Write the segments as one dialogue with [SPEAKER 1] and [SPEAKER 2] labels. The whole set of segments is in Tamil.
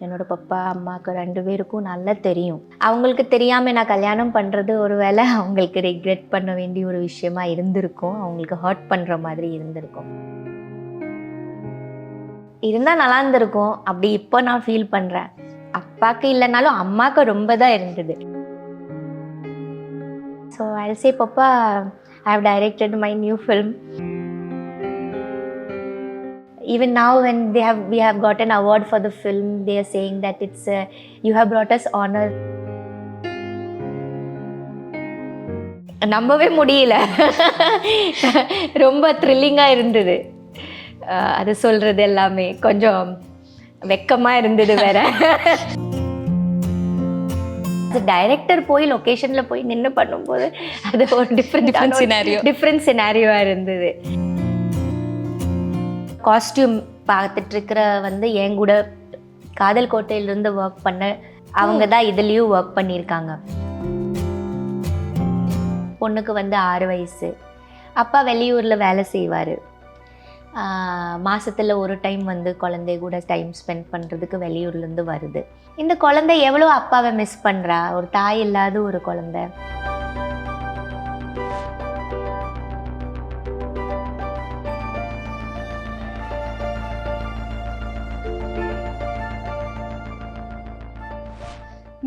[SPEAKER 1] என்னோட பப்பா அம்மாவுக்கு 2 பேருக்கும் நல்லா தெரியும். அவங்களுக்கு தெரியாமல் நான் கல்யாணம் பண்ணுறது ஒரு வேளை அவங்களுக்கு ரிக்ரெட் பண்ண வேண்டிய ஒரு விஷயமா இருந்திருக்கும். அவங்களுக்கு ஹர்ட் பண்ணுற மாதிரி இருந்திருக்கும். இருந்தால் நல்லா இருந்திருக்கும். அப்படி இப்போ நான் ஃபீல் பண்ணுறேன். அப்பாவுக்கு இல்லைனாலும் அம்மாவுக்கு ரொம்ப தான் இருந்தது. So I'll say, Papa, I have directed my new film. Even now when we have got an award for the film, they are saying that it's you have brought us honor. நம்பவே முடியல. ரொம்ப த்ரில்லிங்காக இருந்தது. அது சொல்கிறது எல்லாமே கொஞ்சம் வெக்கமாக இருந்தது வேற. டைரக்டர் போய் லொக்கேஷனில் போய் நின்று பண்ணும்போது அது ஒரு டிஃப்ரெண்ட் சினாரியோவாக இருந்தது. காஸ்டியூம் பார்த்துட்ருக்கிற என் கூட காதல் கோட்டையிலிருந்து ஒர்க் பண்ண அவங்க தான் இதுலேயும் ஒர்க் பண்ணியிருக்காங்க. பொண்ணுக்கு 6 வயசு. அப்பா வெளியூரில் வேலை செய்வார். மாதத்தில் ஒரு டைம் குழந்தை கூட டைம் ஸ்பெண்ட் பண்ணுறதுக்கு வெளியூர்லேருந்து வருது. இந்த குழந்தை எவ்வளோ அப்பாவை மிஸ் பண்ணுறா, ஒரு தாய் இல்லாத ஒரு குழந்தை.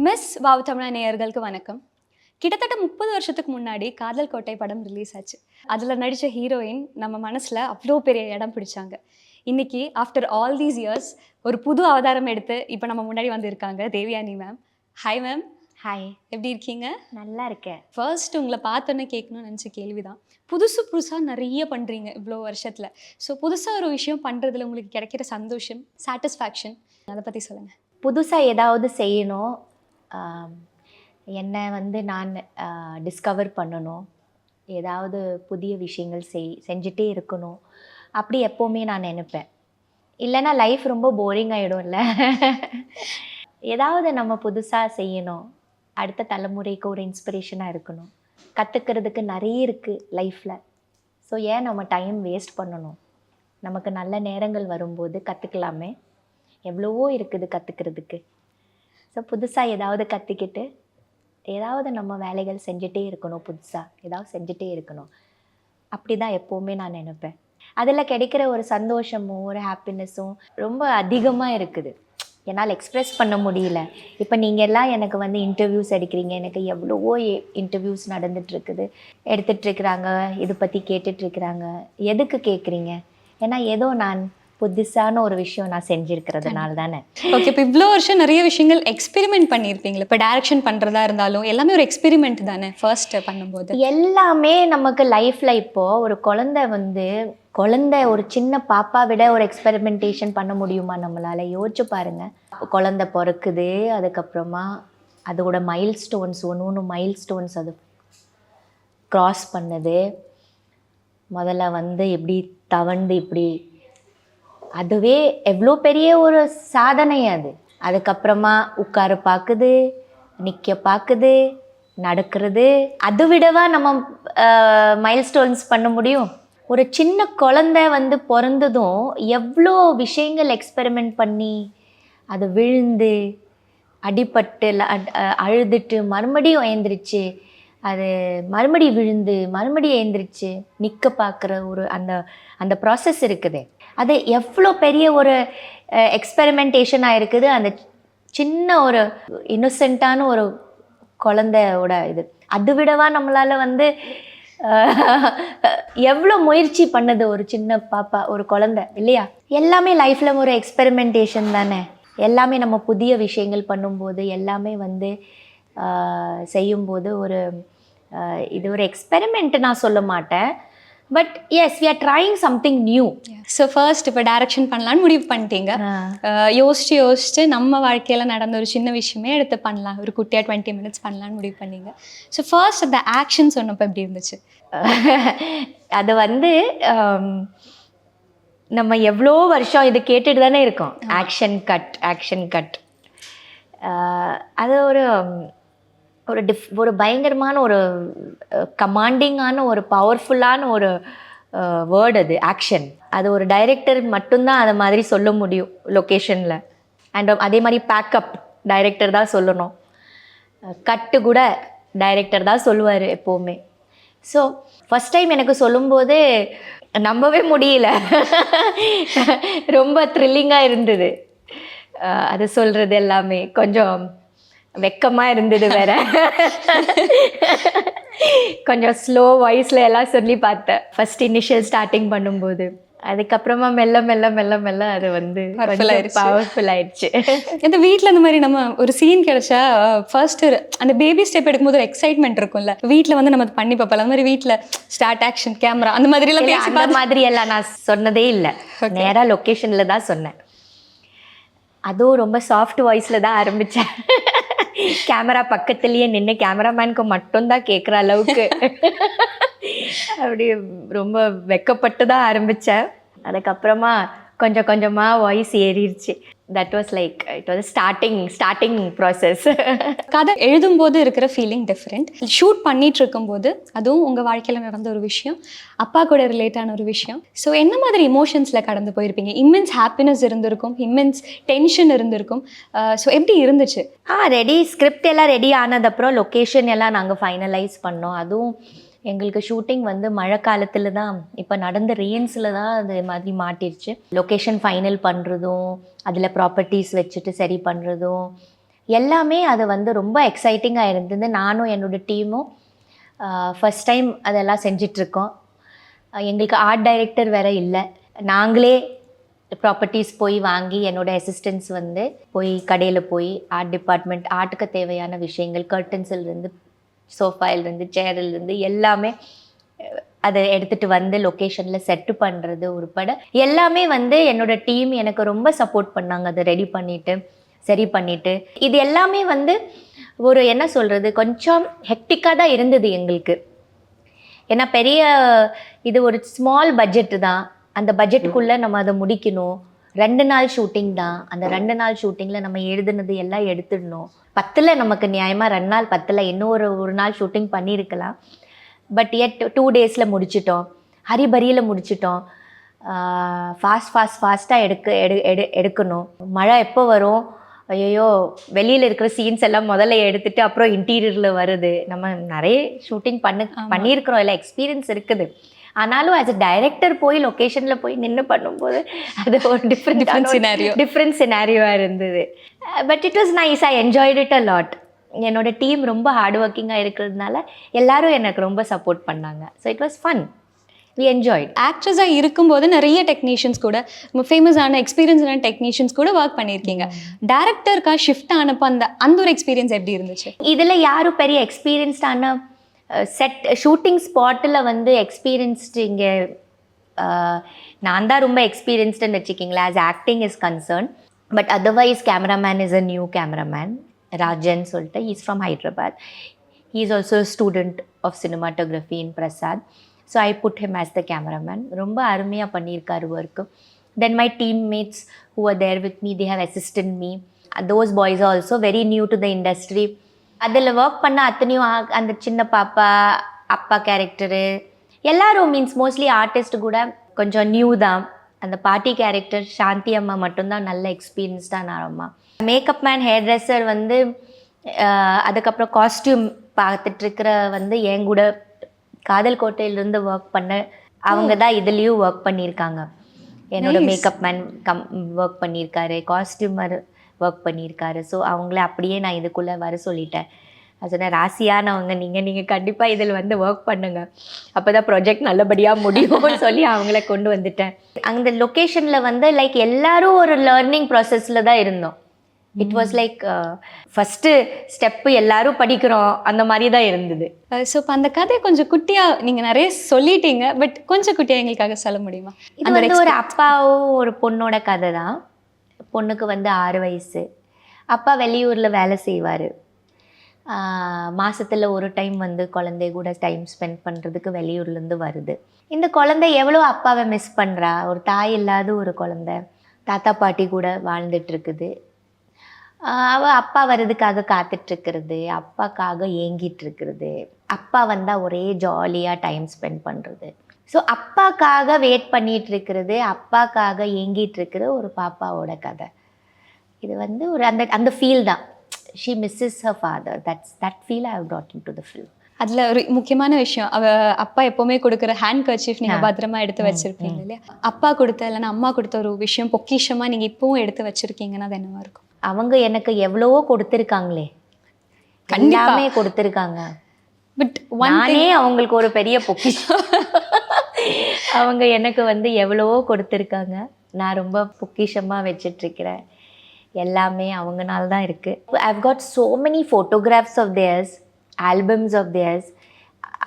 [SPEAKER 2] மிஸ் வாவ் தமிழா நேயர்களுக்கு வணக்கம். கிட்டத்தட்ட 30 வருஷத்துக்கு முன்னாடி காதல் கோட்டை படம் ரிலீஸ் ஆச்சு. அதில் நடித்த ஹீரோயின் நம்ம மனசில் அவ்வளோ பெரிய இடம் பிடிச்சாங்க. இன்றைக்கி ஆஃப்டர் ஆல் தீஸ் இயர்ஸ் ஒரு புது அவதாரம் எடுத்து இப்போ நம்ம முன்னாடி வந்திருக்காங்க Devayani ma'am. Hi ma'am.
[SPEAKER 1] Hi,
[SPEAKER 2] எப்படி இருக்கீங்க?
[SPEAKER 1] நல்லா இருக்கேன்.
[SPEAKER 2] ஃபர்ஸ்ட் உங்களை பார்த்தோன்னே கேட்கணும்னு நினச்ச கேள்வி தான், புதுசாக நிறைய பண்ணுறீங்க இவ்வளோ வருஷத்தில். ஸோ புதுசாக ஒரு விஷயம் பண்ணுறதுல உங்களுக்கு கிடைக்கிற சந்தோஷம், சாட்டிஸ்ஃபேக்ஷன், அதை பற்றி சொல்லுங்கள்.
[SPEAKER 1] புதுசாக ஏதாவது செய்யணும், என்னை நான் டிஸ்கவர் பண்ணணும், ஏதாவது புதிய விஷயங்கள் செஞ்சுட்டே இருக்கணும், அப்படி எப்போவுமே நான் நினைப்பேன். இல்லைன்னா லைஃப் ரொம்ப போரிங் ஆகிடும்ல. ஏதாவது நம்ம புதுசாக செய்யணும், அடுத்த தலைமுறைக்கு ஒரு இன்ஸ்பிரேஷனாக இருக்கணும். கற்றுக்கிறதுக்கு நிறைய இருக்குது லைஃப்பில். ஸோ ஏன் நம்ம டைம் வேஸ்ட் பண்ணணும்? நமக்கு நல்ல நேரங்கள் வரும்போது கற்றுக்கலாமே, எவ்வளவோ இருக்குது கற்றுக்கிறதுக்கு. ஸோ புதுசாக ஏதாவது கற்றுக்கிட்டு ஏதாவது நம்ம வேலைகள் செஞ்சுட்டே இருக்கணும், புதுசாக ஏதாவது செஞ்சுட்டே இருக்கணும். அப்படி தான் எப்போவுமே நான் நினைப்பேன். அதில் கிடைக்கிற ஒரு சந்தோஷமும் ஒரு ஹாப்பினஸும் ரொம்ப அதிகமாக இருக்குது. என்னால் எக்ஸ்ப்ரெஸ் பண்ண முடியல. இப்போ நீங்கள் எல்லாம் எனக்கு இன்டர்வியூஸ் எடுக்கிறீங்க. எனக்கு எவ்வளவோ இன்டர்வியூஸ் நடந்துகிட்ருக்குது, எடுத்துகிட்ருக்குறாங்க, இதை பற்றி கேட்டுட்ருக்குறாங்க. எதுக்கு கேட்குறீங்க? ஏன்னா ஏதோ நான் புதுசான ஒரு விஷயம் நான் செஞ்சுருக்கிறதுனால தானே.
[SPEAKER 2] ஓகே, இப்போ இவ்வளோ வருஷம் நிறைய விஷயங்கள் எக்ஸ்பெரிமெண்ட் பண்ணியிருப்பீங்களா? இப்போ டைரக்ஷன் பண்ணுறதா இருந்தாலும் எல்லாமே ஒரு எக்ஸ்பெரிமெண்ட் தானே ஃபர்ஸ்ட் பண்ணும்போது?
[SPEAKER 1] எல்லாமே நமக்கு லைஃப்பில் இப்போது ஒரு குழந்தை ஒரு சின்ன பாப்பா விட ஒரு எக்ஸ்பெரிமெண்டேஷன் பண்ண முடியுமா நம்மளால்? யோசிச்சு பாருங்கள். குழந்தை பிறக்குது, அதுக்கப்புறமா அதோட மைல்ஸ்டோன்ஸ் மைல்ஸ்டோன்ஸ் அது க்ராஸ் பண்ணுது. முதல்ல எப்படி தவண்டு இப்படி, அதுவே எவ்வளோ பெரிய ஒரு சாதனை அது. அதுக்கப்புறமா உட்கார பார்க்குது, நிற்க பார்க்குது, நடக்கிறது. அது விடவா நம்ம மைல்ஸ்டோன்ஸ் பண்ண முடியும்? ஒரு சின்ன குழந்தை பிறந்ததும் எவ்வளோ விஷயங்கள் எக்ஸ்பெரிமெண்ட் பண்ணி, அது விழுந்து அடிபட்டு அழுதுட்டு மறுபடியும் எழுந்திரிச்சு, அது மறுபடியும் விழுந்து மறுபடியும் எழுந்திரிச்சு நிற்க பார்க்குற ஒரு அந்த ப்ராசஸ் இருக்குது. அது எவ்வளோ பெரிய ஒரு எக்ஸ்பெரிமெண்டேஷனாக இருக்குது அந்த சின்ன ஒரு இன்னோசென்ட்டான ஒரு குழந்தையோட இது. அது விடவா நம்மளால் எவ்வளோ முயற்சி பண்ணுது ஒரு சின்ன பாப்பா, ஒரு குழந்தை இல்லையா? எல்லாமே லைஃப்பில் ஒரு எக்ஸ்பெரிமெண்டேஷன் தானே. எல்லாமே நம்ம புதிய விஷயங்கள் பண்ணும்போது, எல்லாமே செய்யும்போது இது ஒரு எக்ஸ்பெரிமெண்ட் நான் சொல்ல மாட்டேன். But yes, we are trying something new.
[SPEAKER 2] So first இப்போ டைரக்ஷன் பண்ணலான்னு முடிவு பண்ணிட்டீங்க. யோசிச்சு நம்ம வாழ்க்கையில் நடந்த ஒரு சின்ன விஷயமே எடுத்து பண்ணலாம், ஒரு குட்டியாக 20 மினிட்ஸ் பண்ணலான்னு முடிவு பண்ணீங்க. ஸோ ஃபர்ஸ்ட் அந்த ஆக்ஷன் சொன்னப்போ எப்படி இருந்துச்சு?
[SPEAKER 1] அது நம்ம எவ்வளோ வருஷம் இது கேட்டுட்டு தானே இருக்கோம், ஆக்ஷன் கட். அது ஒரு பயங்கரமான ஒரு கமாண்டிங்கான ஒரு பவர்ஃபுல்லான ஒரு வேர்டு அது, ஆக்ஷன். அது ஒரு டைரக்டர் மட்டும்தான் அதை மாதிரி சொல்ல முடியும் லொக்கேஷனில். அண்ட் அதே மாதிரி பேக்கப் டைரக்டர் தான் சொல்லணும், கட்டு கூட டைரக்டர் தான் சொல்லுவார் எப்போவுமே. ஸோ ஃபஸ்ட் டைம் எனக்கு சொல்லும்போது நம்பவே முடியல. ரொம்ப த்ரில்லிங்காக இருந்தது. அது சொல்கிறது எல்லாமே கொஞ்சம் வெக்கமாக இருந்தது வேற. கொஞ்சம் ஸ்லோ வாய்ஸில் எல்லாம் சொல்லி பார்த்தேன் ஃபஸ்ட் இனிஷியல் ஸ்டார்டிங் பண்ணும்போது. அதுக்கப்புறமா மெல்ல மெல்ல மெல்ல மெல்ல அது வந்து பவர்ஃபுல் ஆயிடுச்சு.
[SPEAKER 2] இந்த வீட்டில் இந்த மாதிரி நம்ம ஒரு சீன் கிடைச்சா ஃபர்ஸ்ட் அந்த பேபி ஸ்டெப் எடுக்கும்போது ஒரு எக்ஸைட்மெண்ட் இருக்கும்ல, வீட்டில் வந்து நம்ம பண்ணி பார்ப்போம். அந்த மாதிரி வீட்டில் ஸ்டார்ட் ஆக்ஷன் கேமரா அந்த மாதிரிலாம் பேசி
[SPEAKER 1] அந்த மாதிரி எல்லாம் நான் சொன்னதே இல்லை. நேராக லொக்கேஷனில் தான் சொன்னேன். அதுவும் ரொம்ப சாஃப்ட் வாய்ஸில் தான் ஆரம்பித்தேன். கேமரா பக்கத்துலேயே நின்று கேமராமேனுக்கு மட்டும்தான் கேட்குற அளவுக்கு அப்படி ரொம்ப வெக்கப்பட்டு தான் ஆரம்பித்தேன். அதுக்கப்புறமா கொஞ்சம் கொஞ்சமாக வாய்ஸ் ஏறிடுச்சு. That was like it was starting process.
[SPEAKER 2] கதை எழுதும்போது இருக்கிற ஃபீலிங் டிஃப்ரெண்ட், ஷூட் பண்ணிட்டு இருக்கும்போது அதுவும் உங்கள் வாழ்க்கையில் நடந்த ஒரு விஷயம், அப்பா கூட ரிலேட்டான ஒரு விஷயம். ஸோ என்ன மாதிரி இமோஷன்ஸில் கடந்து போயிருப்பீங்க? இம்மென்ஸ் ஹாப்பினஸ் இருந்திருக்கும், இம்மென்ஸ் டென்ஷன் இருந்திருக்கும். ஸோ எப்படி இருந்துச்சு?
[SPEAKER 1] ரெடி, ஸ்கிரிப்ட் எல்லாம் ரெடி ஆனதப்புறம் லொக்கேஷன் எல்லாம் நாங்கள் ஃபைனலைஸ் பண்ணோம். அதுவும் எங்களுக்கு ஷூட்டிங் வந்து மழை காலத்தில் தான், இப்போ நடந்த ரெயின்ஸில் தான் அது மாதிரி மாட்டிருச்சு. லொக்கேஷன் ஃபைனல் பண்ணுறதும் அதில் ப்ராப்பர்ட்டிஸ் வச்சுட்டு சரி பண்ணுறதும் எல்லாமே அது வந்து ரொம்ப எக்ஸைட்டிங்காக இருந்தது. நானும் என்னோடய டீமும் ஃபஸ்ட் டைம் அதெல்லாம் செஞ்சிட்ருக்கோம். எங்களுக்கு ஆர்ட் டைரக்டர் வேறு இல்லை, நாங்களே ப்ராப்பர்ட்டிஸ் போய் வாங்கி என்னோடய அசிஸ்டன்ஸ் வந்து போய் கடையில் போய் ஆர்ட் டிபார்ட்மெண்ட் ஆர்ட்டுக்கு தேவையான விஷயங்கள் கர்டன்ஸிலிருந்து சோஃபாயிலிருந்து சேரிலிருந்து எல்லாமே அதை எடுத்துகிட்டு வந்து லொக்கேஷனில் செட்டு பண்ணுறது உட்பட எல்லாமே வந்து என்னோடய டீம் எனக்கு ரொம்ப சப்போர்ட் பண்ணாங்க. அதை ரெடி பண்ணிவிட்டு சரி பண்ணிவிட்டு இது எல்லாமே வந்து ஒரு என்ன சொல்கிறது, கொஞ்சம் ஹெக்டிக்காக தான் இருந்தது எங்களுக்கு. ஏன்னா பெரிய இது ஒரு ஸ்மால் பட்ஜெட்டு தான், அந்த பட்ஜெட்டுக்குள்ளே நம்ம அதை முடிக்கணும். 2 நாள் ஷூட்டிங் தான். அந்த 2 நாள் ஷூட்டிங்கில் நம்ம எழுதுனது எல்லாம் எடுத்துடணும். 10 நமக்கு நியாயமாக 2 நாள் 10, இன்னும் ஒரு நாள் ஷூட்டிங் பண்ணியிருக்கலாம். பட் எட் 2 டேஸில் முடிச்சிட்டோம், ஹரிபரியில் முடிச்சிட்டோம். ஃபாஸ்ட்டாக எடுக்கணும். மழை எப்போ வரும், ஐயோ வெளியில் இருக்கிற சீன்ஸ் எல்லாம் முதல்ல எடுத்துகிட்டு அப்புறம் இன்டீரியரில் வருது. நம்ம நிறைய ஷூட்டிங் பண்ணியிருக்கிறோம், எல்லாம் எக்ஸ்பீரியன்ஸ் இருக்குது. ஆனாலும் ஆஸ் அ டைரக்டர் போய் லொக்கேஷனில் போய் நின்று பண்ணும்போது அது ஒரு டிஃப்ரெண்ட் சினாரியோவாக இருந்தது. But it was nice, I enjoyed it a lot. என்னோடய டீம் ரொம்ப ஹார்ட் ஒர்க்கிங்காக இருக்கிறதுனால எல்லாரும் எனக்கு ரொம்ப சப்போர்ட் பண்ணாங்க. So it was fun, we enjoyed.
[SPEAKER 2] ஆக்ட்ரஸாக இருக்கும்போது நிறைய டெக்னீஷியன்ஸ் கூட, எக்ஸ்பீரியன்ஸான டெக்னீஷியன்ஸ் கூட ஒர்க் பண்ணியிருக்கீங்க. டேரக்டருக்காக ஷிஃப்ட் ஆனப்போ அந்த ஒரு எக்ஸ்பீரியன்ஸ் எப்படி இருந்துச்சு?
[SPEAKER 1] இதில் யாரும் பெரிய எக்ஸ்பீரியன்ஸ்டான ஷூட்டிங் ஸ்பாட்டில் வந்து எக்ஸ்பீரியன்ஸ்டு இங்கே நான் தான் ரொம்ப எக்ஸ்பீரியன்ஸ்டுன்னு வச்சுக்கிங்களேன் as acting is concern. But otherwise cameraman is a new cameraman, Rajan சொல்லிட்டு. Is from Hyderabad. He is also student of cinematography in Prasad. So I put him as the cameraman. ரொம்ப அருமையாக பண்ணியிருக்காரு work. Then my teammates who are there with me, they have assistant me. Those boys are also very new to the industry. அதில் ஒர்க் பண்ண அத்தனையும் அந்த சின்ன பாப்பா, அப்பா கேரக்டரு எல்லாரும் மீன்ஸ் மோஸ்ட்லி ஆர்டிஸ்ட் கூட கொஞ்சம் நியூ தான். அந்த பாட்டி கேரக்டர் சாந்தி அம்மா மட்டும்தான் நல்ல எக்ஸ்பீரியன்ஸ்டான அம்மா. மேக்கப் மேன், ஹேர் ட்ரெஸ்ஸர் வந்து அதுக்கப்புறம் காஸ்டியூம் பார்த்துட்ருக்கிற வந்து என் கூட காதல் கோட்டையிலேருந்து ஒர்க் பண்ண அவங்க தான் இதுலேயும் ஒர்க் பண்ணியிருக்காங்க. என்னோட மேக்கப் மேன் ஒர்க் பண்ணியிருக்காரு, காஸ்டியூமர் ஒர்க் பண்ணியிருக்காரு. ஸோ அவங்கள அப்படியே நான் இதுக்குள்ளே வர சொல்லிட்டேன். சொன்னேன், ராசியானவங்க நீங்கள் கண்டிப்பாக இதில் வந்து ஒர்க் பண்ணுங்கள், அப்போ தான் ப்ராஜெக்ட் நல்லபடியாக முடியும்னு சொல்லி அவங்கள கொண்டு வந்துட்டேன். அந்த லொக்கேஷனில் வந்து லைக் எல்லாரும் ஒரு லேர்னிங் ப்ராசஸில் தான் இருந்தோம். It was like first step எல்லாரும் படிக்கிறோம் அந்த மாதிரி தான் இருந்தது.
[SPEAKER 2] ஸோ இப்போ அந்த கதையை கொஞ்சம் குட்டியாக நீங்கள் நிறைய சொல்லிட்டீங்க, பட் கொஞ்சம் குட்டியாக எங்களுக்காக சொல்ல முடியுமா?
[SPEAKER 1] இது வந்து ஒரு அப்பாவும் ஒரு பொண்ணோட கதை தான். பொண்ணுக்கு வந்து 6 வயசு. அப்பா வெளியூரில் வேலை செய்வார். மாதத்தில் ஒரு டைம் வந்து குழந்தை கூட டைம் ஸ்பெண்ட் பண்ணுறதுக்கு வெளியூர்லேருந்து வருது. இந்த குழந்தை எவ்வளோ அப்பாவை மிஸ் பண்ணுறா. ஒரு தாய் இல்லாத ஒரு குழந்தை தாத்தா பாட்டி கூட வாழ்ந்துட்டுருக்குது. அவள் அப்பா வர்றதுக்காக காத்துட்ருக்கிறது, அப்பாக்காக ஏங்கிட்டுருக்கிறது, அப்பா வந்தால் ஒரே ஜாலியாக டைம் ஸ்பெண்ட் பண்ணுறது. ஸோ அப்பாக்காக வெயிட் பண்ணிகிட்ருக்கிறது, அப்பாக்காக ஏங்கிட்டுருக்கிற ஒரு பாப்பாவோட கதை. இது வந்து ஒரு அந்த அந்த ஃபீல் தான். She misses her father. That feel I have brought into the film.
[SPEAKER 2] அதில் ஒரு முக்கியமான விஷயம், அப்பா எப்போவுமே கொடுக்குற ஹேண்ட் கர்ச்சீஃப் நீங்கள் பத்திரமா எடுத்து வச்சுருப்பீங்க இல்லையா? அப்பா கொடுத்த இல்லைன்னா அம்மா கொடுத்த ஒரு விஷயம் பொக்கிஷமாக நீங்கள் இப்போவும் எடுத்து வச்சுருக்கீங்கன்னா அது என்னவா இருக்கும்?
[SPEAKER 1] அவங்க எனக்கு எவ்வளவோ கொடுத்துருக்காங்களே,
[SPEAKER 2] கண்டிப்பா.
[SPEAKER 1] எல்லாமே கொடுத்துருக்காங்க.
[SPEAKER 2] பட்
[SPEAKER 1] நானே அவங்களுக்கு ஒரு பெரிய பொக்கிஷம். அவங்க எனக்கு வந்து எவ்வளவோ கொடுத்துருக்காங்க. நான் ரொம்ப பொக்கிஷமாக வச்சிட்ருக்கிறேன். எல்லாமே அவங்கனால தான் இருக்குது. I've got so many photographs of theirs, albums of theirs.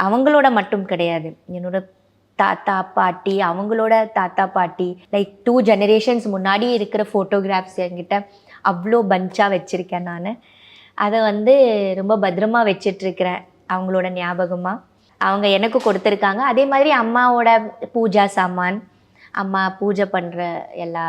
[SPEAKER 1] அவங்களோட மட்டும் கிடையாது, என்னோட தாத்தா பாட்டி, அவங்களோட தாத்தா பாட்டி, லைக் 2 ஜெனரேஷன்ஸ் முன்னாடி இருக்கிற ஃபோட்டோகிராஃப்ஸ் என்கிட்ட அவ்வளோ பஞ்சாக வச்சுருக்கேன் நான். அதை வந்து ரொம்ப பத்திரமா வச்சிட்ருக்கிறேன் அவங்களோட ஞாபகமாக. அவங்க எனக்கு கொடுத்துருக்காங்க. அதே மாதிரி அம்மாவோட பூஜா சாமான், அம்மா பூஜை பண்ணுற எல்லா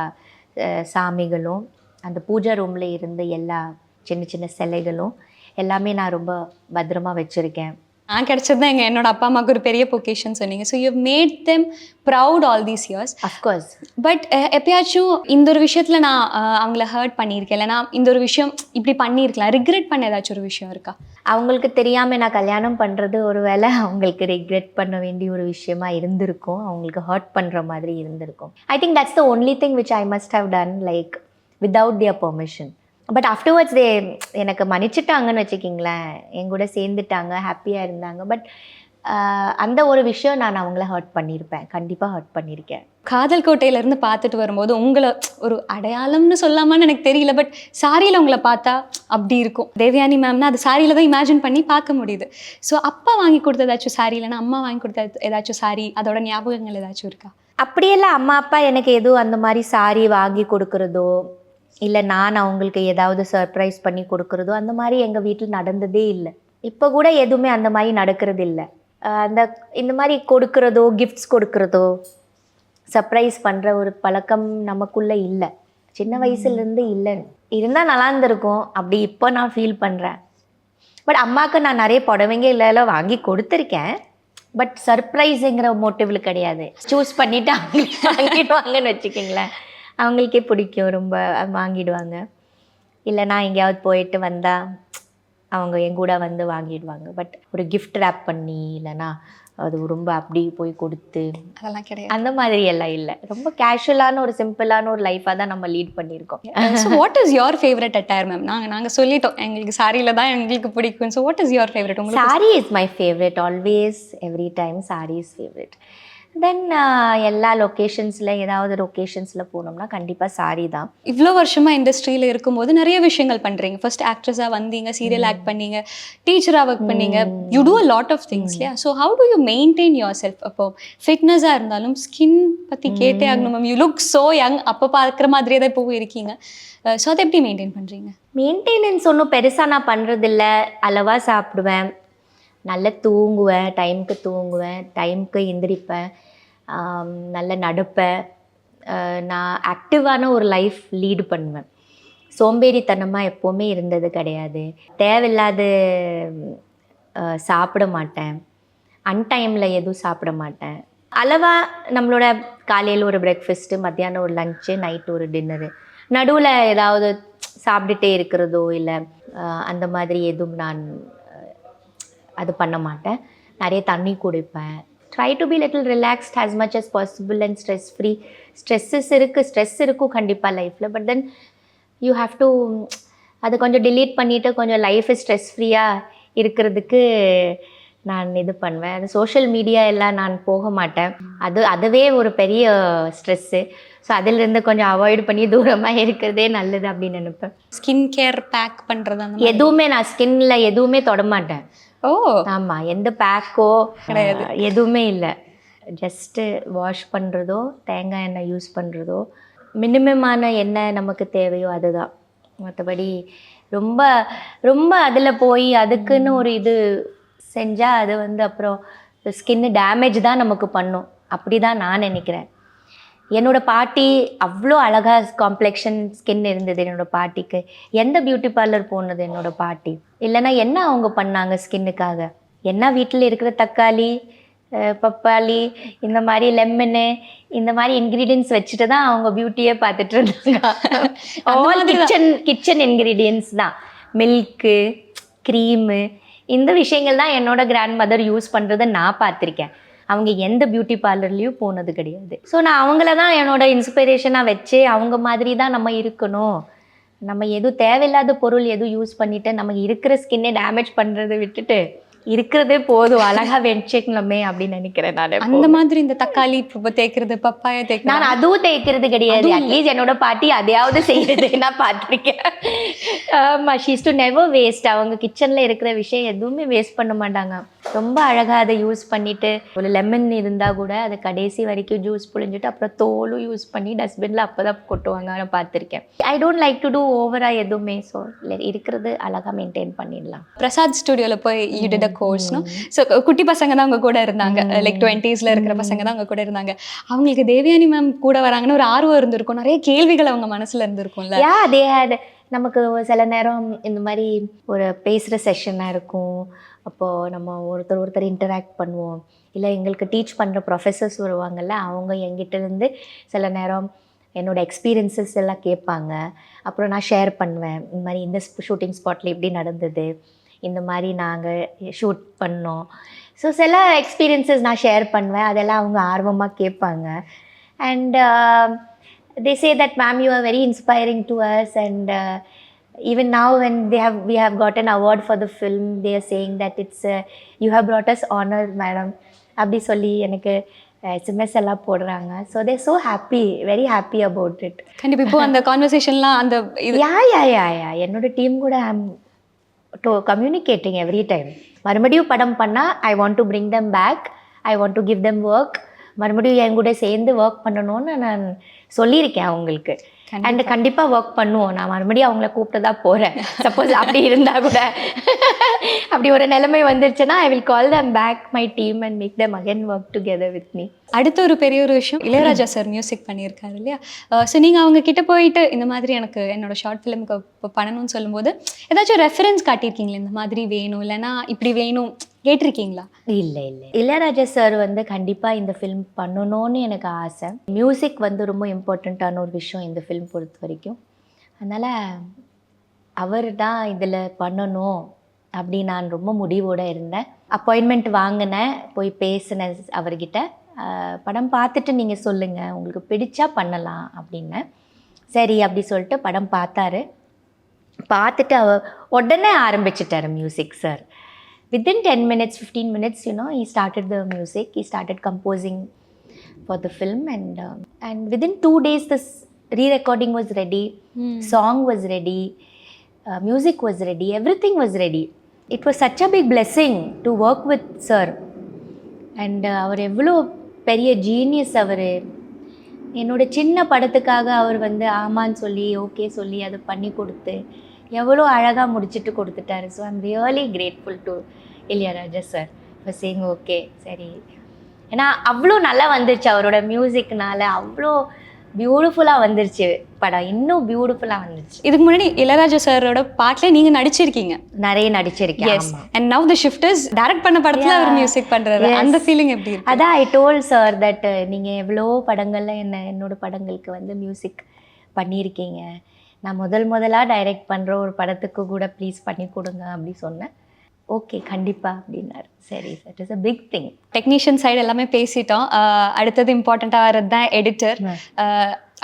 [SPEAKER 1] சாமிகளும், அந்த பூஜா ரூமில் இருந்த எல்லா சின்ன சின்ன சிலைகளும் எல்லாமே நான் ரொம்ப பத்திரமா வச்சுருக்கேன்.
[SPEAKER 2] நான் கிடைச்சது தான் என்னோட அப்பா அம்மாவுக்கு ஒரு பெரிய பொக்கேஷன் சொன்னீங்க. So you mat them proud all these years.
[SPEAKER 1] Of course.
[SPEAKER 2] But எப்பயாச்சும் இந்த ஒரு விஷயத்தில் நான் அவங்கள ஹர்ட் பண்ணியிருக்கேன், இல்லைனா இந்த ஒரு விஷயம் இப்படி பண்ணியிருக்கலாம், ரிக்ரெட் பண்ண ஏதாச்சும் ஒரு விஷயம் இருக்கா?
[SPEAKER 1] அவங்களுக்கு தெரியாமல் நான் கல்யாணம் பண்ணுறது ஒரு வேளை அவங்களுக்கு ரிக்ரெட் பண்ண வேண்டிய ஒரு விஷயமா இருந்திருக்கும், அவங்களுக்கு ஹர்ட் பண்ணுற மாதிரி இருந்திருக்கும். I think that's the only thing which I must have done, like without their permission. But afterwards they எனக்கு மன்னிச்சிட்டாங்கன்னு வச்சுக்கிங்களேன், என் கூட சேர்ந்துட்டாங்க, ஹாப்பியாக இருந்தாங்க. பட் அந்த ஒரு விஷயம் நான் அவங்கள ஹர்ட் பண்ணியிருப்பேன், கண்டிப்பாக ஹர்ட் பண்ணியிருக்கேன்.
[SPEAKER 2] காதல் கோட்டையிலேருந்து பார்த்துட்டு வரும்போது உங்களை ஒரு அடையாளம்னு சொல்லாமான்னு எனக்கு தெரியல, பட் சாரியில் உங்களை பார்த்தா அப்படி இருக்கும். தேவயானி மேம்னா அது சாரியில் தான் இமேஜின் பண்ணி பார்க்க முடியுது. ஸோ அப்பா வாங்கி கொடுத்த ஏதாச்சும் சாரி, இல்லைன்னா அம்மா வாங்கி கொடுத்த ஏதாச்சும் சாரி, அதோட ஞாபகங்கள் ஏதாச்சும் இருக்கா?
[SPEAKER 1] அப்படியெல்லாம் அம்மா அப்பா எனக்கு எதுவும் அந்த மாதிரி சாரி வாங்கி கொடுக்குறதோ, இல்லை நான் அவங்களுக்கு ஏதாவது சர்ப்ரைஸ் பண்ணி கொடுக்குறதோ அந்த மாதிரி எங்கள் வீட்டில் நடந்ததே இல்லை. இப்போ கூட எதுவுமே அந்த மாதிரி நடக்கிறது இல்லை. இந்த மாதிரி கொடுக்குறதோ, கிஃப்ட்ஸ் கொடுக்குறதோ, சர்ப்ரைஸ் பண்ணுற ஒரு பழக்கம் நமக்குள்ளே இல்லை, சின்ன வயசுலேருந்து இல்லை. இருந்தால் நல்லா இருந்திருக்கும் அப்படி இப்போ நான் ஃபீல் பண்ணுறேன். பட் அம்மாவுக்கு நான் நிறைய புடவைங்க இல்லைலாம் வாங்கி கொடுத்துருக்கேன். பட் சர்ப்ரைஸுங்கிற மோட்டிவில் கிடையாது. சூஸ் பண்ணிவிட்டு அவங்களுக்கு வாங்கிடுவாங்கன்னு வச்சுக்கிங்களேன். அவங்களுக்கே பிடிக்கும், ரொம்ப வாங்கிடுவாங்க. இல்லை நான் எங்கேயாவது போயிட்டு வந்தால் அவங்க என் கூட வந்து வாங்கிடுவாங்க. பட் ஒரு கிஃப்ட் ரேப் பண்ணி, இல்லைனா அது ரொம்ப அப்படி போய் கொடுத்து
[SPEAKER 2] அதெல்லாம் கிடையாது.
[SPEAKER 1] அந்த மாதிரி எல்லாம் இல்லை. ரொம்ப கேஷுவலான ஒரு சிம்பிளான ஒரு லைஃபாக தான் நம்ம லீட் பண்ணியிருக்கோம்.
[SPEAKER 2] So what is your favourite attire ma'am? நாங்கள் சொல்லிட்டோம் எங்களுக்கு சாரியில் தான் எங்களுக்கு பிடிக்கும். So what is your favourite? உங்களுக்கு
[SPEAKER 1] sari is my favourite, always, every time sari is favourite. Then எல்லா லொக்கேஷன்ஸில், ஏதாவது லொக்கேஷன்ஸில் போனோம்னா கண்டிப்பாக சாரி தான்.
[SPEAKER 2] இவ்வளோ வருஷமாக இண்டஸ்ட்ரியில் இருக்கும்போது நிறைய விஷயங்கள் பண்ணுறீங்க. ஃபர்ஸ்ட் ஆக்ட்ரஸாக வந்தீங்க, சீரியல் ஆக்ட் பண்ணீங்க, டீச்சராக ஒர்க் பண்ணீங்க, you do a lot of things இல்லையா? So how do you maintain yourself? அப்போ ஃபிட்னஸாக இருந்தாலும் ஸ்கின் பற்றி கேட்டே ஆகணும் ma'am. You look so young, அப்போ பார்க்குற மாதிரியே தான் இப்போ இருக்கீங்க. ஸோ அதை எப்படி மெயின்டைன் பண்ணுறீங்க?
[SPEAKER 1] மெயின்டெனன்ஸ் ஒன்றும் பெருசாக நான் பண்ணுறதில்ல. அளவாக சாப்பிடுவேன், நல்லா தூங்குவேன், டைமுக்கு எந்திரிப்பேன், நல்லா நடப்பேன். நான் ஆக்டிவான ஒரு லைஃப் லீடு பண்ணுவேன். சோம்பேறித்தனமாக எப்போவுமே இருந்தது கிடையாது. தேவையில்லாத சாப்பிட மாட்டேன், அன்டைமில் எதுவும் சாப்பிட மாட்டேன். அளவாக நம்மளோட காலையில் ஒரு பிரேக்ஃபாஸ்ட்டு, மத்தியானம் ஒரு லஞ்சு, நைட்டு ஒரு டின்னரு, நடுவில் ஏதாவது சாப்பிட்டுட்டே இருக்கிறதோ இல்லை அந்த மாதிரி எதுவும் நான் அது பண்ண மாட்டேன். நிறைய தண்ணி குடிப்பேன். Try to be little relaxed as much as possible and stress free. Stress இருக்கும் கண்டிப்பாக லைஃப்பில். But then you have to அதை கொஞ்சம் delete பண்ணிவிட்டு கொஞ்சம் லைஃபை ஸ்ட்ரெஸ் ஃப்ரீயாக இருக்கிறதுக்கு நான் இது பண்ணுவேன். அது சோஷியல் மீடியா எல்லாம் நான் போக மாட்டேன். அதுவே ஒரு பெரிய ஸ்ட்ரெஸ்ஸு. ஸோ அதிலிருந்து கொஞ்சம் அவாய்ட் பண்ணி தூரமாக இருக்கிறதே நல்லது அப்படின்னு நினைப்பேன்.
[SPEAKER 2] ஸ்கின் கேர் பேக் பண்ணுறது அந்த
[SPEAKER 1] எதுவுமே நான் ஸ்கின்னில் எதுவுமே தொடமாட்டேன்.
[SPEAKER 2] ஓ
[SPEAKER 1] ஆமாம், எந்த பேக்கோ கிடையாது, எதுவுமே இல்லை. ஜஸ்ட்டு வாஷ் பண்ணுறதோ, தேங்காய் எண்ணெய் யூஸ் பண்ணுறதோ, மினிமமான எண்ணெய் நமக்கு தேவையோ அதுதான். மற்றபடி ரொம்ப ரொம்ப அதில் போய் அதுக்குன்னு ஒரு இது செஞ்சால் அது வந்து அப்புறம் ஸ்கின்னு டேமேஜ் தான் நமக்கு பண்ணும். அப்படி தான் நான் நினைக்கிறேன். என்னோடய பாட்டி அவ்வளோ அழகாக காம்ப்ளெக்ஷன் ஸ்கின் இருந்தது என்னோடய பாட்டிக்கு. எந்த பியூட்டி பார்லர் போனது என்னோடய பாட்டி? இல்லைன்னா என்ன அவங்க பண்ணாங்க ஸ்கின்னுக்காக? என்ன வீட்டில் இருக்கிற தக்காளி, பப்பாளி, இந்த மாதிரி லெமனு, இந்த மாதிரி இன்க்ரீடியன்ஸ் வச்சுட்டு தான் அவங்க பியூட்டியே பார்த்துட்டு இருந்தாங்க. ஆல் கிச்சன் இன்க்ரீடியன்ஸ் தான். மில்க்கு, க்ரீமு, இந்த விஷயங்கள் தான் என்னோட கிராண்ட் மதர் யூஸ் பண்ணுறதை நான் பார்த்துருக்கேன். அவங்க எந்த பியூட்டி பார்லர்லேயும் போனது கிடையாது. ஸோ நான் அவங்கள தான் என்னோட இன்ஸ்பிரேஷனாக வச்சு அவங்க மாதிரி தான் நம்ம இருக்கணும். நம்ம எதுவும் தேவையில்லாத பொருள் எதுவும் யூஸ் பண்ணிவிட்டு நமக்கு இருக்கிற ஸ்கின்னே டேமேஜ் பண்ணுறதை விட்டுட்டு இருக்கிறதே போதும், அழகாக வெடிச்சுக்கலாமே அப்படின்னு நினைக்கிறேன் நான்.
[SPEAKER 2] அந்த மாதிரி இந்த தக்காளி இப்போ தேய்க்கிறது, பப்பாயா தேய்க்கிறது,
[SPEAKER 1] நான் அதுவும் தேய்க்கிறது கிடையாது. அட்லீஸ்ட் என்னோட பாட்டி அதையாவது செய்யறது நான் பார்த்துருக்கேன். She's to never waste. அவங்க கிச்சனில் இருக்கிற விஷயம் எதுவுமே வேஸ்ட் பண்ண மாட்டாங்க. ரொம்ப அழகாக அதை யூஸ் பண்ணிவிட்டு, ஒரு லெமன் இருந்தால் கூட அதை கடைசி வரைக்கும் ஜூஸ் புழிஞ்சிட்டு அப்புறம் தோலும் யூஸ் பண்ணி டஸ்ட்பினில் அப்போ தான் கொட்டுவாங்க. நான் பார்த்துருக்கேன். I don't like to do ஓவராக எதுவுமே. ஸோ இருக்கிறது அழகாக மெயின்டைன் பண்ணிடலாம்.
[SPEAKER 2] பிரசாத் ஸ்டுடியோவில் போய் யூ டிட் அ கோர்ஸ்னோ. ஸோ குட்டி பசங்க தான் அவங்க கூட இருந்தாங்க, லைக் 20s இருக்கிற பசங்க தான் அவங்க கூட இருந்தாங்க. அவங்களுக்கு தேவயானி மேம் கூட வராங்கன்னு ஒரு ஆர்வம் இருந்திருக்கும், நிறைய கேள்விகள் அவங்க மனசில் இருந்திருக்கும்ல.
[SPEAKER 1] They had. நமக்கு சில நேரம் இந்த மாதிரி ஒரு பேசுகிற செஷனாக இருக்கும். அப்போது நம்ம ஒருத்தர் இன்டராக்ட் பண்ணுவோம். இல்லை எங்களுக்கு டீச் பண்ணுற ப்ரொஃபஸர்ஸ் வருவாங்கள்ல, அவங்க எங்கிட்டேருந்து சில நேரம் என்னோடய எக்ஸ்பீரியன்ஸஸ் எல்லாம் கேட்பாங்க. அப்புறம் நான் ஷேர் பண்ணுவேன். இந்த மாதிரி இந்த ஷூட்டிங் ஸ்பாட்டில் இப்படி நடந்தது, இந்த மாதிரி நாங்கள் ஷூட் பண்ணோம். ஸோ சில எக்ஸ்பீரியன்ஸஸ் நான் ஷேர் பண்ணுவேன். அதெல்லாம் அவங்க ஆர்வமாக கேட்பாங்க. And they say that ma'am you are very inspiring to us, and even now when we have got an award for the film, they are saying that it's you have brought us honor madam அப்படி சொல்லி எனக்கு SMS எல்லாம் போடுறாங்க. So they're so happy, very happy about it.
[SPEAKER 2] கண்டிப்பாக இப்போ அந்த கான்வர்சேஷன்லாம் அந்த
[SPEAKER 1] யா என்னோட டீம் கூட கம்யூனிகேட்டிங் எவ்ரி டைம். மறுபடியும் படம் பண்ணால் I want to bring them back, I want to give them work. மறுபடியும் என் கூட சேர்ந்து ஒர்க் பண்ணணும்னு நான் சொல்லியிருக்கேன் அவங்களுக்கு. அண்ட் கண்டிப்பாக ஒர்க் பண்ணுவோம். நான் மறுபடியும் அவங்கள கூப்பிட்டு தான் போகிறேன். சப்போஸ் அப்படி இருந்தால் கூட அப்படி ஒரு நிலைமை வந்துருச்சுன்னா I will call them back my team and make them again work together with me.
[SPEAKER 2] அடுத்த ஒரு பெரிய ஒரு விஷயம், இளையராஜா சார் மியூசிக் பண்ணியிருக்காரு இல்லையா? ஸோ நீங்கள் அவங்க கிட்ட போயிட்டு இந்த மாதிரி எனக்கு என்னோட ஷார்ட் ஃபிலிமுக்கு இப்போ பண்ணணும்னு சொல்லும்போது ஏதாச்சும் ரெஃபரன்ஸ் காட்டியிருக்கீங்களா? இந்த மாதிரி வேணும், இல்லைன்னா இப்படி வேணும் கேட்டிருக்கீங்களா?
[SPEAKER 1] இல்லை இளையராஜா சார் கண்டிப்பாக இந்த ஃபிலிம் பண்ணணும்னு எனக்கு ஆசை. மியூசிக் ரொம்ப இம்பார்ட்டண்ட்டான ஒரு விஷயம் இந்த ஃபிலிம் பொறுத்த வரைக்கும். அதனால் அவர் தான் இதில் பண்ணணும் அப்படி நான் ரொம்ப முடிவோடு இருந்தேன். அப்பாயின்மெண்ட் வாங்கினேன், போய் பேசினேன் அவர்கிட்ட. படம் பார்த்துட்டு நீங்கள் சொல்லுங்கள், உங்களுக்கு பிடிச்சா பண்ணலாம் அப்படின்னு. சரி அப்படி சொல்லிட்டு படம் பார்த்துட்டு அவர் உடனே ஆரம்பிச்சிட்டார் music sir. Within 10 minutes, 15 minutes, he started the music. He started composing for the film, and within 2 days, this re-recording was ready, song was ready, music was ready, everything was ready. It was such a big blessing to work with sir. And அவர் எவ்வளோ பெரிய ஜீனியஸ். அவர் என்னோட சின்ன படத்துக்காக அவர் ஆமான்னு சொல்லி ஓகே சொல்லி அதை பண்ணி கொடுத்து எவ்வளோ அழகாக முடிச்சுட்டு கொடுத்துட்டாரு. So I'm really grateful to Ilaiyaraaja sir for saying okay. சரி, ஏன்னா அவ்வளோ நல்லா வந்துருச்சு அவரோட மியூசிக்னால. அவ்வளோ பியூட்டிஃபுல்லாக வந்துருச்சு படம், இன்னும் பியூட்டிஃபுல்லாக வந்துருச்சு.
[SPEAKER 2] இதுக்கு முன்னாடி இளையராஜா சாரோட பாட்டில் நீங்கள் நடிச்சிருக்கீங்க,
[SPEAKER 1] நிறைய நடிச்சிருக்கேன்.
[SPEAKER 2] Yes, and now the shift is direct பண்ண படத்தில் அவர் மியூசிக் பண்ணுறாரு. அந்த ஃபீலிங் எப்படி?
[SPEAKER 1] அதான் ஐ டோல் சார் தட் நீங்கள் எவ்வளோ படங்களில் என்னோட படங்களுக்கு மியூசிக் பண்ணியிருக்கீங்க. நான் முதலாக டைரக்ட் பண்ணுற ஒரு படத்துக்கு கூட ப்ளீஸ் பண்ணி கொடுங்க அப்படி சொன்னேன். ஓகே கண்டிப்பாக அப்படின்னாரு. சரி sir, it is a big thing.
[SPEAKER 2] Technician side எல்லாமே பேசிட்டோம். அடுத்தது இம்பார்ட்டண்ட்டாக வர்றது தான் எடிட்டர்.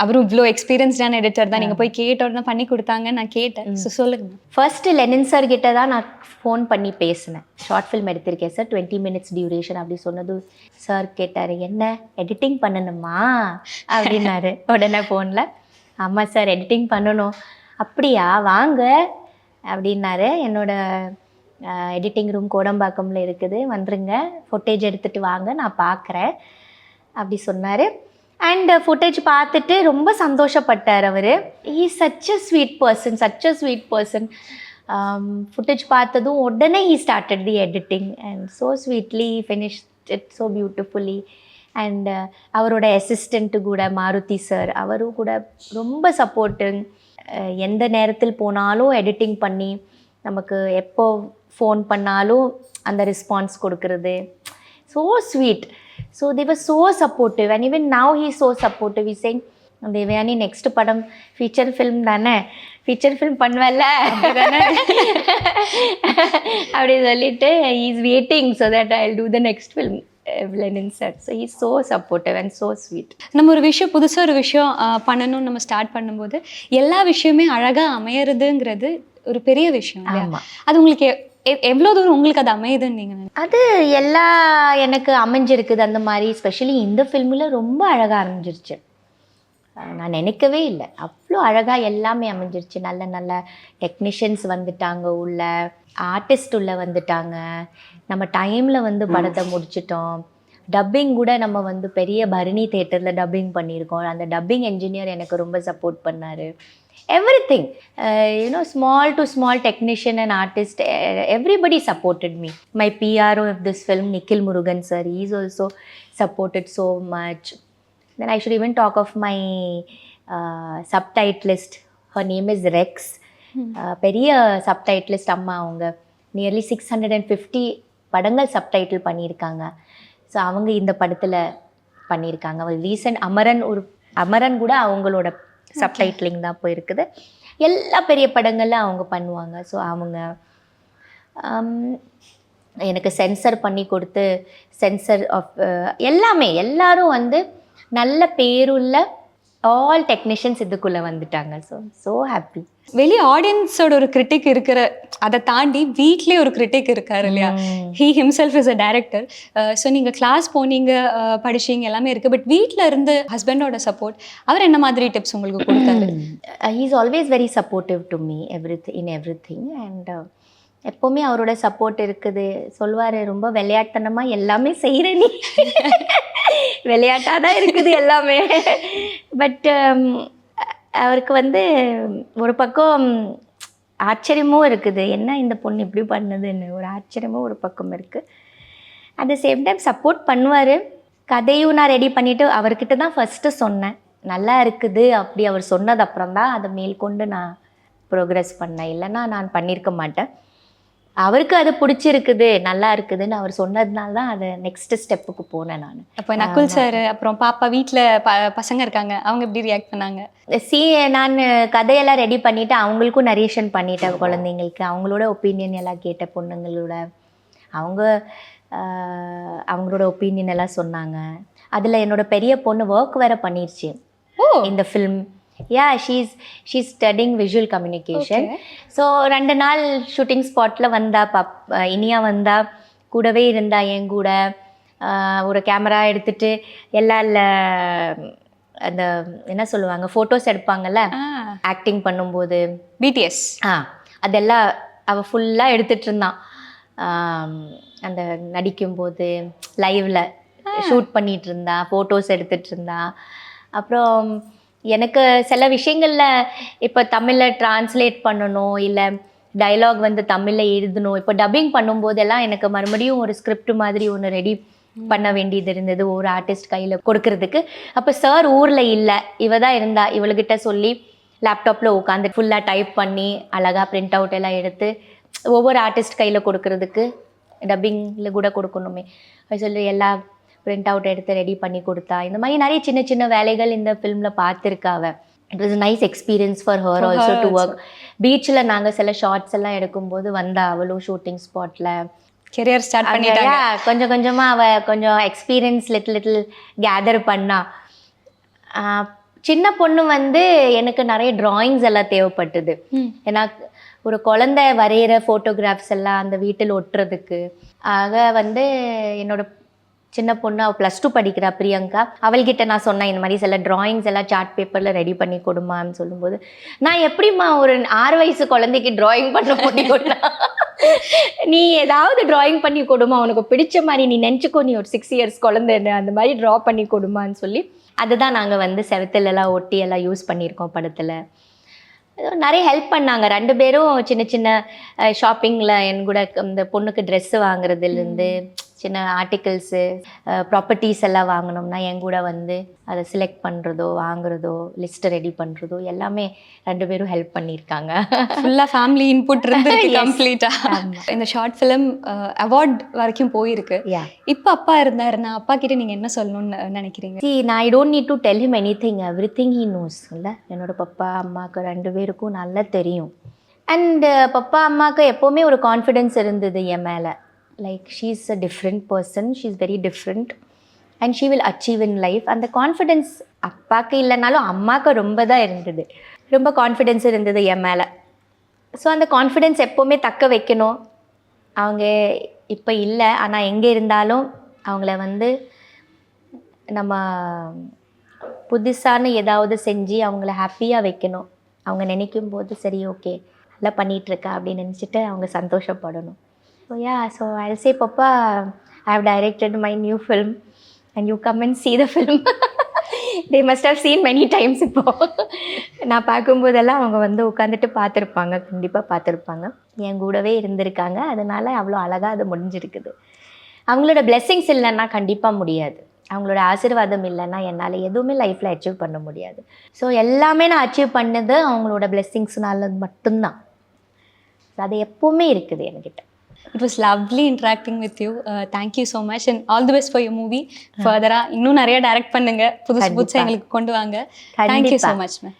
[SPEAKER 2] அவரும் இவ்வளோ எக்ஸ்பீரியன்ஸ்டான எடிட்டர் தான். நீங்கள் போய் கேட்ட உடனே பண்ணி கொடுத்தாங்கன்னு நான் கேட்டேன். ஸோ சொல்லுங்கள்.
[SPEAKER 1] ஃபர்ஸ்ட்டு லெனின் சார் கிட்ட தான் நான் ஃபோன் பண்ணி பேசினேன். ஷார்ட் ஃபில்ம் எடுத்திருக்கேன் சார், 20 minutes டியூரேஷன் அப்படி சொன்னது. சார் கேட்டார், என்ன எடிட்டிங் பண்ணணுமா அப்படின்னாரு உடனே ஃபோனில். ஆமாம் சார் எடிட்டிங் பண்ணணும். அப்படியா, வாங்க அப்படின்னாரு. என்னோடய எடிட்டிங் ரூம் கோடம்பாக்கமில் இருக்குது, வந்துருங்க, ஃபுட்டேஜ் எடுத்துகிட்டு வாங்க, நான் பார்க்குறேன் அப்படி சொன்னார். அண்ட் ஃபுட்டேஜ் பார்த்துட்டு ரொம்ப சந்தோஷப்பட்டார் அவர். He such a sweet person. Footage பார்த்ததும் உடனே he started the editing and so sweetly finished it so beautifully. And அவரோட அசிஸ்டண்ட்டு கூட மாருதி சார், அவரும் கூட ரொம்ப சப்போர்ட்டிங். எந்த நேரத்தில் போனாலும் எடிட்டிங் பண்ணி நமக்கு எப்போ ஃபோன் பண்ணாலும் அந்த ரெஸ்பான்ஸ் கொடுக்கறது. so sweet. So they were so supportive, and even now he's so supportive. He's saying, Devayani next படம் ஃபீச்சர் ஃபிலிம் தானே, ஃபீச்சர் ஃபிலிம் பண்ணுவல்ல அப்படி சொல்லிட்டு is waiting so that I will do the next film Lenin sir. So he's so supportive and so sweet.
[SPEAKER 2] நம்ம ஒரு விஷயம் புதுசாக ஒரு விஷயம் பண்ணணும்னு நம்ம ஸ்டார்ட் பண்ணும்போது எல்லா விஷயமே அழகாக அமையறதுங்கிறது ஒரு பெரிய விஷயம்.
[SPEAKER 1] ஆமாம்.
[SPEAKER 2] அது உங்களுக்கு எவ்வளோ தூரம் உங்களுக்கு அது அமையுதுன்னு நீங்கள்?
[SPEAKER 1] அது எல்லா எனக்கு அமைஞ்சிருக்குது அந்த மாதிரி. ஸ்பெஷலி இந்த ஃபில்மில் ரொம்ப அழகாக அமைஞ்சிருச்சு. நான் நினைக்கவே இல்லை, அவ்வளோ அழகாக எல்லாமே அமைஞ்சிருச்சு. நல்ல நல்ல டெக்னீஷியன்ஸ் வந்துட்டாங்க, உள்ள ஆர்டிஸ்ட் உள்ள வந்துட்டாங்க. நம்ம டைமில் வந்து படத்தை முடிச்சிட்டோம். டப்பிங் கூட நம்ம வந்து பெரிய பரணி தேட்டரில் டப்பிங் பண்ணியிருக்கோம். அந்த டப்பிங் என்ஜினியர் எனக்கு ரொம்ப சப்போர்ட் பண்ணார். everything, small to small technician and artist, everybody supported me. My PRO of this film, Nikhil Murugan sir, he's also supported so much. Then I should even talk of my subtitlist. Her name is Rex. பெரிய சப்டைட்டிலிஸ்ட் அம்மா. அவங்க நியர்லி 650 படங்கள் சப்டைட்டில் பண்ணியிருக்காங்க. ஸோ அவங்க இந்த படத்தில் பண்ணியிருக்காங்க. ரீசன்ட் அமரன் கூட அவங்களோட சப்டைட்டிலிங் தான் போயிருக்குது. எல்லா பெரிய படங்கள்ல அவங்க பண்ணுவாங்க. ஸோ அவங்க எனக்கு சென்சர் பண்ணி கொடுத்து, சென்சர் ஆஃப் எல்லாரும் வந்து நல்ல பேருள்ள ஆல் டெக்னீஷியன்ஸ் இதுக்குள்ளே வந்துட்டாங்க. So happy.
[SPEAKER 2] வெளியே ஆடியன்ஸோட ஒரு கிரிட்டிக் இருக்கிற, அதை தாண்டி வீட்லேயே ஒரு கிரிட்டிக் இருக்காரு இல்லையா? He himself is a director. So நீங்கள் கிளாஸ் போனீங்க, படிச்சீங்க, எல்லாமே இருக்குது. பட் வீட்டில் இருந்து ஹஸ்பண்டோட சப்போர்ட், அவர் என்ன மாதிரி டிப்ஸ் உங்களுக்கு கொடுத்தாரு?
[SPEAKER 1] He is always very supportive to me in every thing. And எப்போவுமே அவரோட சப்போர்ட் இருக்குது. சொல்வார், ரொம்ப விளையாட்டுத்தனமாக எல்லாமே செய்கிற நீ, விளையாட்டாக தான் இருக்குது எல்லாமே. பட் அவருக்கு வந்து ஒரு பக்கம் ஆச்சரியமும் இருக்குது, என்ன இந்த பொண்ணு இப்படி பண்ணுதுன்னு ஒரு ஆச்சரியமும் ஒரு பக்கம் இருக்குது. At the same time support பண்ணுவார். கதையும் நான் ரெடி பண்ணிவிட்டு அவர்கிட்ட தான் ஃபஸ்ட்டு சொன்னேன், நல்லா இருக்குது அப்படி அவர் சொன்னது அப்புறம் தான் அதை மேற்கொண்டு நான் ப்ரோக்ரஸ் பண்ணேன். இல்லைன்னா நான் பண்ணியிருக்க மாட்டேன். அவருக்கு அது பிடிச்சிருக்குது, நல்லா இருக்குதுன்னு அவர் சொன்னதுனால தான் அதை நெக்ஸ்ட் ஸ்டெப்புக்கு போனேன் நான்.
[SPEAKER 2] அப்போ நக்குல் சார், அப்புறம் பாப்பா, வீட்டில் பசங்க இருக்காங்க, அவங்க எப்படி ரியாக்ட் பண்ணாங்க?
[SPEAKER 1] நான் கதையெல்லாம் ரெடி பண்ணிவிட்டு அவங்களுக்கும் நரேஷன் பண்ணிட்டேன். குழந்தைங்களுக்கு அவங்களோட ஒப்பீனியன் எல்லாம் கேட்ட, பொண்ணுங்களோட அவங்களோட ஒப்பீனியன் எல்லாம் சொன்னாங்க. அதில் என்னோட பெரிய பொண்ணு ஒர்க் வேறு பண்ணிருச்சு இந்த film. she's studying visual communication. So 2 நாள் ஷூட்டிங் ஸ்பாட்டில் வந்தா, இனியா வந்தா, கூடவே இருந்தா என் கூட. ஒரு கேமரா எடுத்துகிட்டு அந்த என்ன சொல்லுவாங்க, ஃபோட்டோஸ் எடுப்பாங்கல்ல ஆக்டிங் பண்ணும்போது,
[SPEAKER 2] BTS
[SPEAKER 1] அதெல்லாம் அவள் ஃபுல்லாக எடுத்துகிட்டு இருந்தான். அந்த நடிக்கும்போது லைவில் ஷூட் பண்ணிகிட்டு இருந்தா, ஃபோட்டோஸ் எடுத்துகிட்டு இருந்தா. அப்புறம் எனக்கு சில விஷயங்களில் இப்போ தமிழில் டிரான்ஸ்லேட் பண்ணணும், இல்லை டைலாக் வந்து தமிழில் எழுதணும். இப்போ டப்பிங் பண்ணும்போதெல்லாம் எனக்கு மறுபடியும் ஒரு ஸ்கிரிப்ட் மாதிரி ஒன்று ரெடி பண்ண வேண்டியது இருந்தது, ஒரு ஆர்டிஸ்ட் கையில் கொடுக்கறதுக்கு. அப்போ சார் ஊரில் இல்லை, இவ தான் இருந்தா. இவளுக்கிட்ட சொல்லி லேப்டாப்பில் உட்காந்து ஃபுல்லாக டைப் பண்ணி அழகாக பிரிண்ட் அவுட் எல்லாம் எடுத்து ஒவ்வொரு ஆர்டிஸ்ட் கையில் கொடுக்கறதுக்கு, டப்பிங்கில் கூட கொடுக்கணுமே, அது சொல்லி எல்லா பிரிண்ட் அவுட் எடுத்து ரெடி பண்ணி கொடுத்தா. இந்த மாதிரி நிறைய சின்ன சின்ன வேலைகள் இந்த ஃபிலிமில் பார்த்துருக்கா அவள். It was nice experience for her also to work. பீச்சில் நாங்கள் சில ஷார்ட்ஸ் எல்லாம் எடுக்கும்போது வந்தா அவளும் ஷூட்டிங் ஸ்பாட்டில்.
[SPEAKER 2] கெரியர் ஸ்டார்ட் பண்ணிட்டாங்க.
[SPEAKER 1] கொஞ்சம் கொஞ்சமாக அவள் கொஞ்சம் எக்ஸ்பீரியன்ஸ் லிட்டில் கேதர் பண்ணா. சின்ன பொண்ணு வந்து எனக்கு நிறைய ட்ராயிங்ஸ் எல்லாம் தேவைப்பட்டது. ஏன்னா ஒரு குழந்தை வரைகிற ஃபோட்டோகிராஃப்ஸ் எல்லாம் அந்த வீட்டில் ஒட்டுறதுக்கு. ஆக வந்து என்னோட சின்ன பொண்ணு, அவள் +2 படிக்கிறா, பிரியங்கா. அவள்கிட்ட நான் சொன்னேன், இந்த மாதிரி சில ட்ராயிங்ஸ் எல்லாம் சார்ட் பேப்பரில் ரெடி பண்ணி கொடுமான்னு சொல்லும்போது, நான் எப்படிம்மா ஒரு 6 வயசு குழந்தைக்கு ட்ராயிங் பண்ண போட்டி கொடுத்தா, நீ ஏதாவது ட்ராயிங் பண்ணி கொடுமா, உனக்கு பிடிச்ச மாதிரி நீ நினச்சிக்கோ, நீ ஒரு 6 இயர்ஸ் குழந்தைன்னு, அந்த மாதிரி ட்ரா பண்ணி கொடுமான்னு சொல்லி அதுதான் நாங்கள் வந்து செவத்துலலாம் ஒட்டி எல்லாம் யூஸ் பண்ணியிருக்கோம் படத்தில். நிறைய ஹெல்ப் பண்ணாங்க 2 பேரும். சின்ன சின்ன ஷாப்பிங்கில் என் கூட இந்த பொண்ணுக்கு ட்ரெஸ்ஸு வாங்குறதுலேருந்து சின்ன ஆர்டிகல்ஸு ப்ராப்பர்ட்டிஸ் எல்லாம் வாங்கினோம்னா என் கூட வந்து அதை செலக்ட் பண்ணுறதோ வாங்குறதோ லிஸ்ட்டை ரெடி பண்ணுறதோ எல்லாமே 2 பேரும் ஹெல்ப் பண்ணியிருக்காங்க.
[SPEAKER 2] ஃபுல்லாக ஃபேமிலி இன்புட் இருந்திருக்கு
[SPEAKER 1] Yes.
[SPEAKER 2] கம்ப்ளீட்டாக. இந்த ஷார்ட் ஃபிலிம் அவார்ட் வரைக்கும் போயிருக்கு.
[SPEAKER 1] யா
[SPEAKER 2] இப்போ அப்பா இருந்தாருன்னா அப்பா கிட்ட நீங்கள் என்ன சொல்லணும்னு நினைக்கிறீங்க?
[SPEAKER 1] நான் I don't need to tell him anything, everything he knows. இல்லை, என்னோட பப்பா அம்மாவுக்கு 2 பேருக்கும் நல்லா தெரியும். அண்ட் பப்பா அம்மாவுக்கு எப்போவுமே ஒரு கான்ஃபிடென்ஸ் இருந்தது என் மேலே. Like she is a different person, she is very different and she will achieve in life. அந்த கான்ஃபிடென்ஸ் அப்பாவுக்கு இல்லைனாலும் அம்மாவுக்கு ரொம்ப தான் இருந்தது. ரொம்ப கான்ஃபிடென்ஸ் இருந்தது என் மேலே. ஸோ அந்த கான்ஃபிடென்ஸ் எப்போவுமே தக்க வைக்கணும். அவங்க இப்போ இல்லை, ஆனால் எங்கே இருந்தாலும் அவங்கள வந்து நம்ம புதுசான ஏதாவது செஞ்சு அவங்கள ஹாப்பியாக வைக்கணும். அவங்க நினைக்கும் போது சரி ஓகே நல்லா பண்ணிகிட்ருக்கா அப்படின்னு நினச்சிட்டு அவங்க சந்தோஷப்படணும். ஸோ ஸோ ஐல் சே பப்பா, I have directed my new film and you come and see the film. they must have seen many times. இப்போ நான் பார்க்கும்போதெல்லாம் அவங்க வந்து உட்காந்துட்டு பார்த்துருப்பாங்க, கண்டிப்பாக பார்த்துருப்பாங்க. என் கூடவே இருந்திருக்காங்க, அதனால் அவ்வளோ அழகாக அது முடிஞ்சிருக்குது. அவங்களோட blessings இல்லைன்னா கண்டிப்பாக முடியாது. அவங்களோட ஆசீர்வாதம் இல்லைன்னா என்னால் எதுவுமே லைஃப்பில் அச்சீவ் பண்ண முடியாது. ஸோ எல்லாமே நான் அச்சீவ் பண்ணது அவங்களோட blessingsனால மட்டும்தான். அது எப்போவுமே இருக்குது என்கிட்ட.
[SPEAKER 2] It was lovely interacting with you. Thank you so much and all the best for your movie. Further இன்னும் நிறைய டைரக்ட் பண்ணுங்க, புதுசா எங்களுக்கு கொண்டு வாங்க. Thank you so much, ma'am.